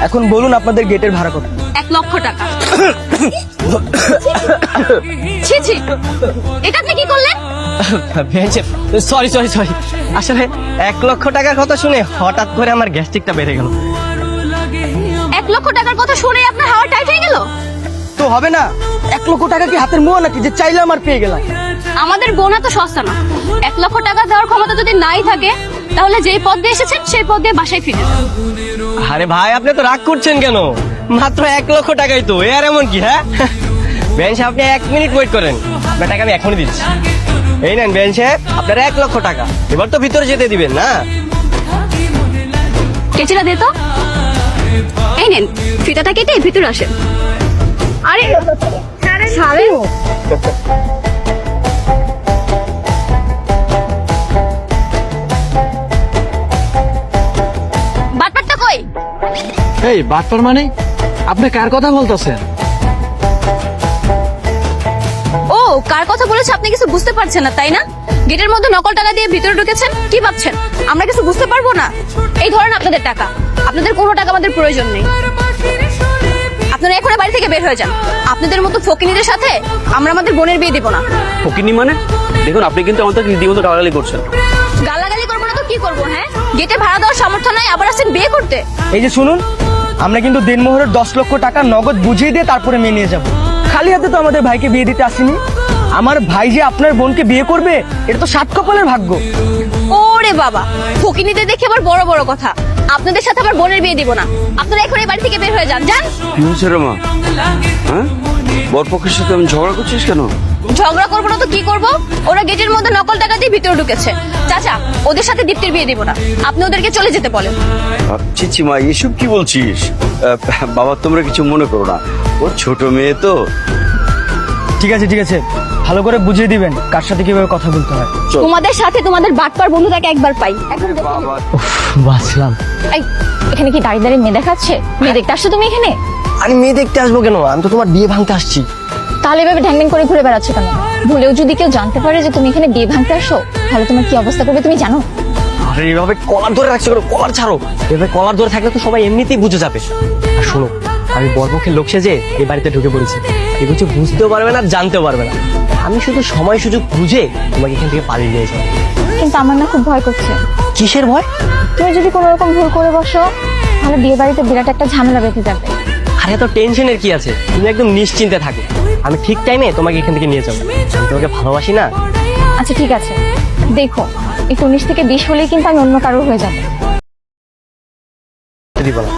এখন বলুন আপনাদের গেটের ভাড়া কত? 1 লক্ষ টাকা। ছি ছি, এটা আপনি কি করলেন? সরি সরি সরি, আসলে 1 লক্ষ টাকার কথা শুনে হঠাৎ করে আমার গ্যাস্ট্রিকটা বেড়ে গেল। 1 লক্ষ টাকার কথা শুনে আপনার হাওয়া টাইট হয়ে গেল? তো হবে না, 1 লক্ষ টাকা কি হাতের মোয়া নাকি যে চাইলে আমার পেয়ে গেলাম? আমাদের গোনা তো সস্তা না। 1 লক্ষ টাকা দেওয়ার ক্ষমতা যদি নাই থাকে তাহলে যেই পথ দিয়ে এসেছেন সেই পথ দিয়ে বাসায় ফিরে যান। আরে ভাই, আপনি তো রাগ করছেন কেন? মাত্র 1 লক্ষ টাকাই তো, আর এমন কি? হ্যাঁ বেন সাহেব, আপনি 1 মিনিট ওয়েট করেন, আপনার টাকা আমি এখনই দিচ্ছি। এই নেন বেন সাহেব, আপনার 1 লক্ষ টাকা। এবার তো ভিতরে যেতে দিবেন না? কেচিরা দে তো। এই নেন, ফিতাটা কেটে ভিতরে আসেন। আরে ছাড়েন। বাটপাটটা কই? এই বাটপার মানে? আপনি কার কথা বলতেছেন? ও, কার কথা বলেছে আপনি কিছু বুঝতে পারছেন না, তাই না? গেটের মধ্যে নকল টাকা দিয়ে ভিতরে ঢুকেছেন, কি ভাবছেন আমরা কিছু বুঝতে পারবো না? এই ধরেন আপনাদের টাকা। আপনাদের কোনো টাকা আমাদের প্রয়োজন নেই। আপনারা এখন বাড়ি থেকে বের হয়ে যান। আপনাদের মতো ফকিনীদের সাথে আমরা আমাদের বোনের বিয়ে দেব না। ফকিনি মানে? দেখুন, আপনি কিন্তু আমাদের রীতিমতো গালাগালি করছেন। গালাগালি করবো না তো কি করবো? হ্যাঁ, গেটে ভাড়া দেওয়ার সামর্থ্য নাই, আবার আসছেন বিয়ে করতে। এই যে শুনুন, আমরা কিন্তু দিনমোহরের 10 লক্ষ টাকা নগদ বুঝিয়ে দিয়ে তারপরে মেনে নিয়ে যাবো। খালি হাতে তো আমাদের ভাইকে বিয়ে দিতে আসিনি। আমার ভাই যে আপনার বোনকে বিয়ে করবে, এটা তো 7 কপালের ভাগ্য। ওরে বাবা, ফকিনীদের দেখে আবার বড় বড় কথা। আপনাদের সাথে আবার বোনের বিয়ে দিব না। আপনারা এখন এই বাড়ি থেকে বের হয়ে যান। যান। কি হয়েছে রে মা? হ্যাঁ, বরপক্ষের সাথে আমি ঝগড়া করছিস কেন? ঝগড়া করবো না তো কি করব? ওরা গেটের মধ্যে নকল টাকা দিয়ে ভিতরে ঢুকেছে। চাচা, ওদের সাথে দীপ্তির বিয়ে দিব না। আপনি ওদেরকে চলে যেতে বলেন। চিচি মা, এসব কি বলছিস? বাবা, তোমরা কিছু মনে করো না, ও ছোট মেয়ে তো। ঠিক আছে ঠিক আছে, ভালো করে বুঝিয়ে দিবেন কার সাথে কিভাবে কথা বলতে হয়। তোমাদের সাথে তোমাদের বাটপার বন্ধুটাকে একবার পাই। বাবা, বাঁচলাম। এই, এখানে কি দাঁড়িয়ে দাঁড়িয়ে মেয়ে দেখাচ্ছে? মেয়ে দেখতে আসছো তুমি এখানে? আমি মেয়ে দেখতে আসবো কেন? আমি তো তোমার বিয়ে ভাঙতে আসছি। তাহলে এভাবে ঢ্যাং করে ঘুরে বেড়াচ্ছ কেন? ভুলেও যদি কেউ জানতে পারে যে তুমি এখানে বিয়ে ভাঙতে আসো, তাহলে তোমার কি অবস্থা করবে তুমি জানো? আরে এইভাবে কলার ধরে রাখছো কেন? কলার ছাড়ো। এভাবে কলার ধরে থাকলে তো সবাই এমনিতেই বুঝে যাবে। আর শোনো, আমি বরপক্ষের লোক সেজে এই বাড়িতে ঢুকে পড়েছি। এই কিছু বুঝতেও পারবে না, জানতেও পারবে না। আমি শুধু সময় সুযোগ বুঝে তোমাকে এখান থেকে পালিয়ে নিয়ে যাবো। কিন্তু আমার না খুব ভয় করছে। কিসের ভয়? তুমি যদি কোনো রকম ভুল করে বসো, তাহলে বিয়ে বাড়িতে বিরাট একটা ঝামেলা বেঁধে যাবে। আরে এত টেনশনের কি আছে? তুমি একদম নিশ্চিন্তে থাকো, আমি ঠিক টাইমে তোমাকে এখান থেকে নিয়ে যাবো। আমি তোমাকে ভালোবাসি না? আচ্ছা ঠিক আছে, দেখো এই 19 থেকে 20 হলেই কিন্তু আমি অন্য কারোর হয়ে যাবো। দিব না।